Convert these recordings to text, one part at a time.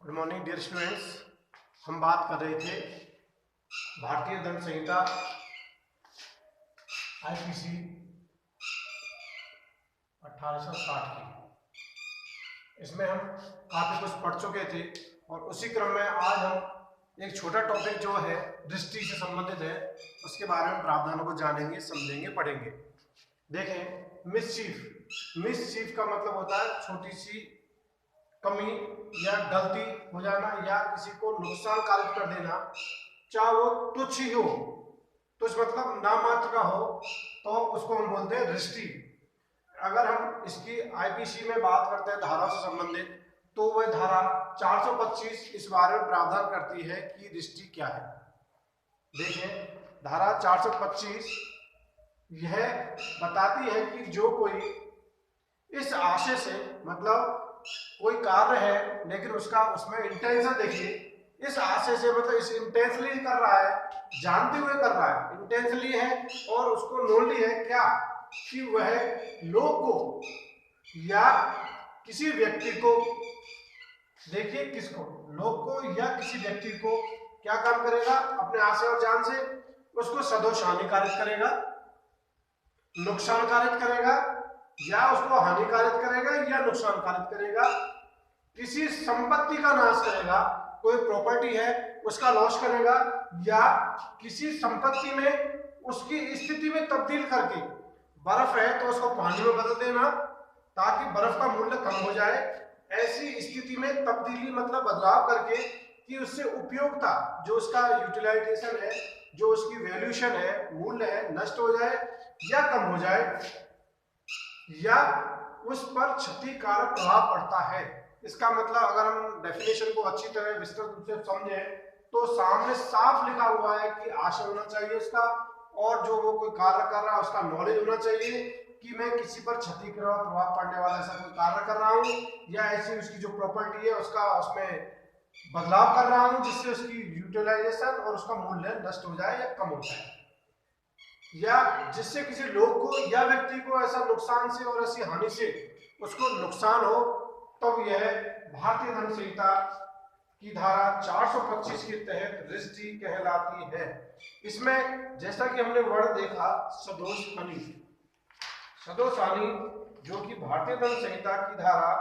Good morning dear students. हम बात कर रहे थे भारतीय दंड संहिता आईपीसी 1860 की। इसमें हम काफी कुछ पढ़ चुके थे और उसी क्रम में आज हम एक छोटा टॉपिक जो है दृष्टि से संबंधित है उसके बारे में प्रावधानों को जानेंगे, समझेंगे, पढ़ेंगे। देखें, मिसचीफ का मतलब होता है छोटी सी कमी या गलती हो जाना या किसी को नुकसान कारित कर देना, चाहे वो तुच्छ ही हो, तुच्छ मतलब नामात्र का हो, तो उसको हम बोलते हैं दृष्टि। अगर हम इसकी आईपीसी में बात करते हैं धाराओं से संबंधित, तो वह धारा 425 इस बारे में प्रावधान करती है कि दृष्टि क्या है। देखें, धारा 425 यह बताती है कि जो कोई इस आशय से, मतलब कोई कार्य है लेकिन उसका उसमें इंटेंशन देखिए, इस आशय से मतलब इस इंटेंशनली कर रहा है, जानते हुए कर रहा है, इंटेंशनली है और उसको नोनली है क्या कि वह लोग को या किसी व्यक्ति को, देखिए किसको, लोग को या किसी व्यक्ति को क्या काम करेगा, अपने आशय और जान से उसको सदोष हानिकारक करेगा, नुकसानकारक करेगा या उसको हानिकारक करेगा या नुकसानकारक करेगा, किसी संपत्ति का नाश करेगा, कोई प्रॉपर्टी है उसका लॉस करेगा या किसी संपत्ति में उसकी स्थिति में तब्दील करके, बर्फ है तो उसको पानी में बदल देना ताकि बर्फ का मूल्य कम हो जाए, ऐसी स्थिति में तब्दीली मतलब बदलाव करके कि उससे उपयोगिता, जो उसका यूटिलाइजेशन है, जो उसकी वैल्यूएशन है, मूल्य है, नष्ट हो जाए या कम हो जाए या उस पर क्षतिकारक प्रभाव पड़ता है। इसका मतलब अगर हम डेफिनेशन को अच्छी तरह विस्तृत रूप से समझें तो सामने साफ लिखा हुआ है कि आशय होना चाहिए उसका, और जो वो कोई कार्य कर रहा है उसका नॉलेज होना चाहिए कि मैं किसी पर क्षतिकारक प्रभाव पड़ने वाला ऐसा कोई कार्य कर रहा हूँ या ऐसी उसकी जो प्रॉपर्टी है उसका उसमें बदलाव कर रहा हूँ जिससे उसकी यूटिलाइजेशन और उसका मूल्य नष्ट हो जाए या कम हो जाए, या जिससे किसी लोग को या व्यक्ति को ऐसा नुकसान से और ऐसी हानि से उसको नुकसान हो, तब यह भारतीय दंड संहिता की धारा 425 के तहत दृष्टि कहलाती है। इसमें जैसा कि हमने वर्ड देखा सदोष हानि, सदोष हानि जो कि भारतीय दंड संहिता की धारा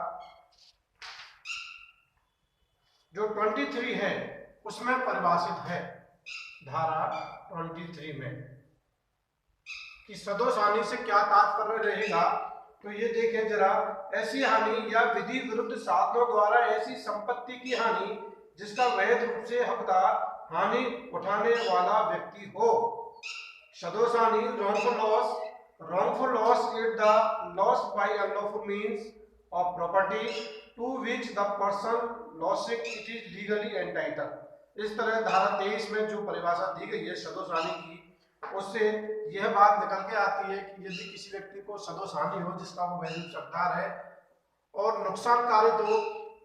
जो 23 है उसमें परिभाषित है, धारा 23 में कि सदोष हानि से क्या तात्पर्य रहेगा। तो ये देखें जरा, ऐसी हानि या विधि विरुद्ध साधनों द्वारा ऐसी संपत्ति की हानि जिसका वैध रूप से हकदार हानि उठाने वाला व्यक्ति हो। सदोष हानि wrongful loss is the loss by unlawful means of property to which the person losing it is legally entitled। इस तरह धारा 23 में जो परिभाषा दी गई है सदोष हानि की, उससे यह बात निकल के आती है कि यदि किसी व्यक्ति को सदोष हानि हो जिसका वो वैल्यू हकदार है और नुकसानकारित हो,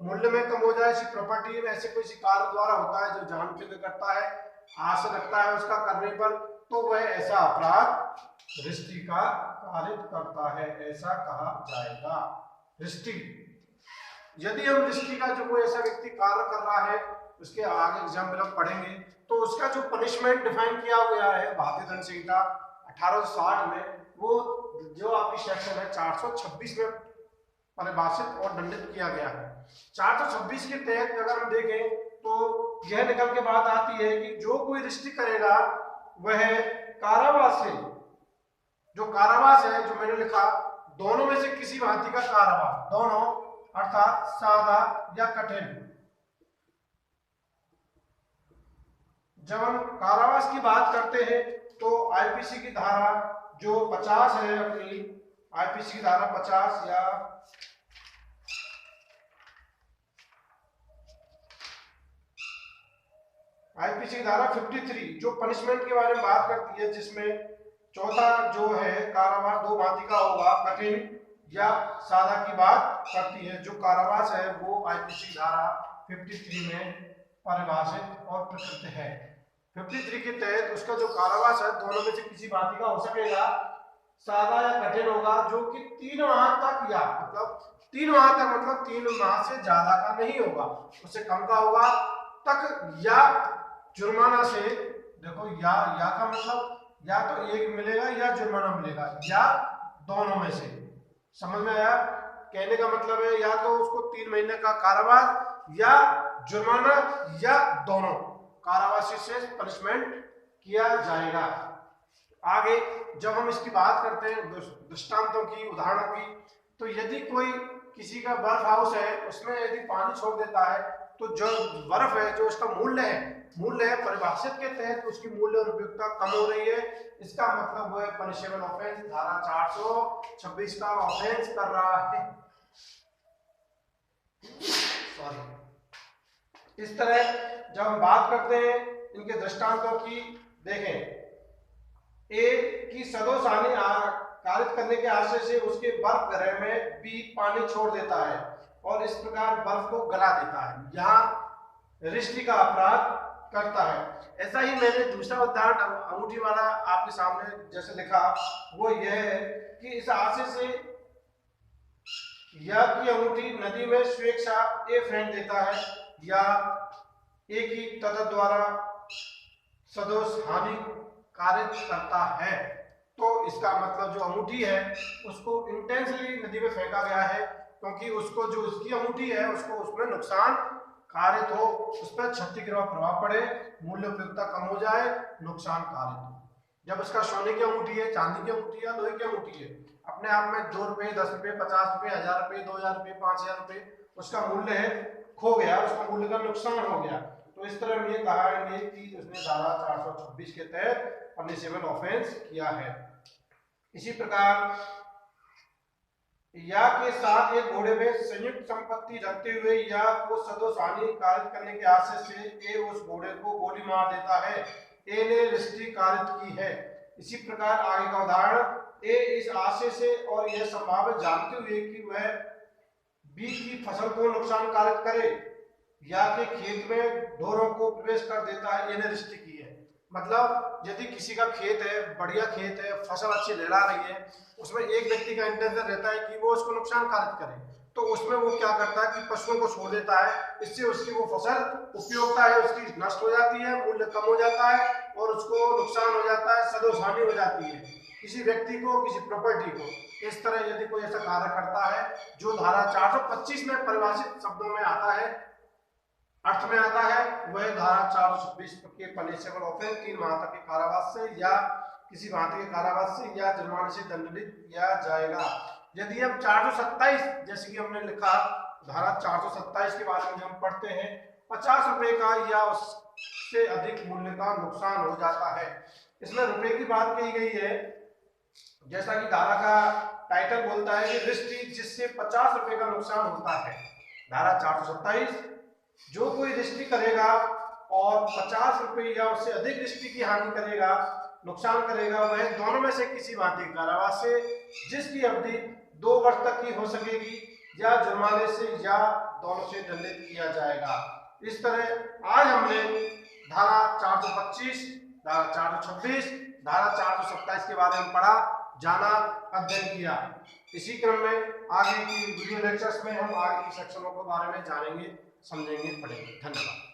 मूल्य में कम हो जाए, ऐसी प्रॉपर्टी में ऐसे कोई कार्य द्वारा होता है जो जान के करता है, आशा रखता है उसका करने पर, तो वह ऐसा अपराध दृष्टि का कारित करता है, ऐसा कहा जाएगा। दृष्टि, यदि हम दृष्टि का जो कोई ऐसा व्यक्ति कार्य कर रहा है, उसके आगे एग्जाम में हम पढ़ेंगे तो उसका जो पनिशमेंट डिफाइन किया गया है भारतीय दंड संहिता 1860 में, वो जो आपकी सेक्शन है 426 में परिभाषित और दंडित किया गया है। 426 के तहत अगर हम देखें तो यह निकल के बात आती है कि जो कोई दृष्टि करेगा वह कारावास से, जो कारावास है जो मैंने लिखा, दोनों में से किसी भांति का कारावास, दोनों अर्थात सादा या कठिन। जब हम कारावास की बात करते हैं तो आईपीसी की धारा जो 50 है, अपनी आईपीसी की धारा 50 या आईपीसी की धारा 53 जो पनिशमेंट के बारे में बात करती है, जिसमें चौथा जो है कारावास दो भांति का होगा, कठिन या सादा की बात करती है। जो कारावास है वो आईपीसी धारा 53 में परिभाषित और प्रकृत है। 53 के तहत उसका जो कारावास है दोनों में से किसी भांति का हो सकेगा, सादा या कठिन होगा, जो कि 3 माह तक या मतलब 3 माह तक मतलब 3 माह से ज्यादा का नहीं होगा, उससे कम का होगा तक, या जुर्माना से, देखो या का मतलब या तो एक मिलेगा या जुर्माना मिलेगा, या दोनों में से। समझ में आया? कहने का मतलब है या तो उसको 3 महीने का कारावास या जुर्माना या दोनों कारावास से पनिशमेंट किया जाएगा। आगे जब हम इसकी बात करते हैं दृष्टांतों की, उदाहरणों की, तो यदि कोई किसी का बर्फ हाउस है, उसमें यदि पानी छोड़ देता है तो जो बर्फ है, जो उसका मूल्य है परिभाषित के तहत उसकी मूल्य और उपयोगिता कम हो रही है, इसका मतलब वो है पनिशेबल ऑफेंस, धारा 426 का ऑफेंस कर रहा है। सॉरी। इस तरह जब हम बात करते हैं इनके दृष्टांतों की, देखें ए की सदोष हानि कारित करने के आशय से उसके बर्फ ग्रह में बी पानी छोड़ देता है और इस प्रकार बर्फ को गला देता है, यहाँ रिश्ती का अपराध करता है। ऐसा ही मैंने दूसरा उदाहरण अंगूठी वाला आपके सामने जैसे लिखा, वो यह है कि इस आशय से या की अंगूठी नदी में स्वेच्छा ए फेंक देता है या ए की तत्व द्वारा सदोष हानि कारित करता है, तो इसका मतलब जो अंगूठी है उसको इंटेंसली नदी में फेंका गया है, क्योंकि उसको जो उसकी अंगूठी है उसको उसमें नुकसान कारित हो, उस पर क्षति का प्रभाव पड़े, मूल्य उपयोगिता कम हो जाए, नुकसान कारित हो। जब उसका सोने की अंगूठी है, चांदी की अंगूठी है, लोहे की अंगूठी है, अपने आप में 2 रुपए, 10 रुपए, 50 रुपए, 1000 रुपए, 2000 रुपए, 5000 रुपए उसका मूल्य है, खो गया, उसका मूल्य का नुकसान हो गया, तो इस तरह में ये कहा है कि उसने धारा 426 के तहत पनिशेबल ऑफेंस किया है। इसी प्रकार या के साथ एक घोड़े में संयुक्त संपत्ति रखते हुए या को सदोष हानि कारित करने के आशय से ए उस घोड़े को गोली मार देता है, ए ने रिश्ती कारित की है। इसी प्रकार आगे का उदाहरण, ए इस आशय से और यह संभावित जानते हुए कि वह बी की फसल को नुकसान कारित करे या के खेत में ढोरों को प्रवेश कर देता है, ए ने रिश्ती की है। मतलब यदि किसी का खेत है, बढ़िया खेत है, फसल अच्छी लहरा रही है, उसमें एक व्यक्ति का इंटेंशन रहता है कि वो उसको नुकसान कारित करे, तो उसमें वो क्या करता है कि पशुओं को छोड़ देता है, इससे उसकी वो फसल उपयोगिता है उसकी नष्ट हो जाती है, मूल्य कम हो जाता है और उसको नुकसान हो जाता है, सदोष हानि हो जाती है किसी व्यक्ति को, किसी प्रॉपर्टी को। इस तरह यदि कोई ऐसा कार्य करता है जो धारा 425 में परिभाषित शब्दों में आता है, अर्थ में आता है, वह धारा 426 के पनिशेबल ऑफेंस 3 माह तक के कारावास से या किसी भांति के कारावास से या जुर्माने से दंडित किया जाएगा। यदि हम 427 जैसे कि हमने लिखा, धारा 427 के बारे में जब हम पढ़ते हैं, 50 रुपए का या उससे अधिक मूल्य का नुकसान हो जाता है। इसमें रुपए की बात कही गई है, जैसा कि धारा का टाइटल बोलता है कि रिश्ती जिससे 50 रुपए का नुकसान होता है। धारा 427, जो कोई रिश्ती करेगा और 50 रुपए या उससे अधिक रिश्ती की हानि करेगा, नुकसान करेगा, वह दोनों में से किसी भांति कारावास से जिसकी अवधि 2 वर्ष तक की हो सकेगी या जुर्माने से या दोनों से दंडित किया जाएगा। इस तरह आज हमने धारा 425, धारा 426, धारा 427 के बारे में पढ़ा, जाना, अध्ययन किया। इसी क्रम में आगे की वीडियो लेक्चर्स में हम आगे की सेक्शनों के बारे में जानेंगे, समझेंगे, पढ़ेंगे। धन्यवाद।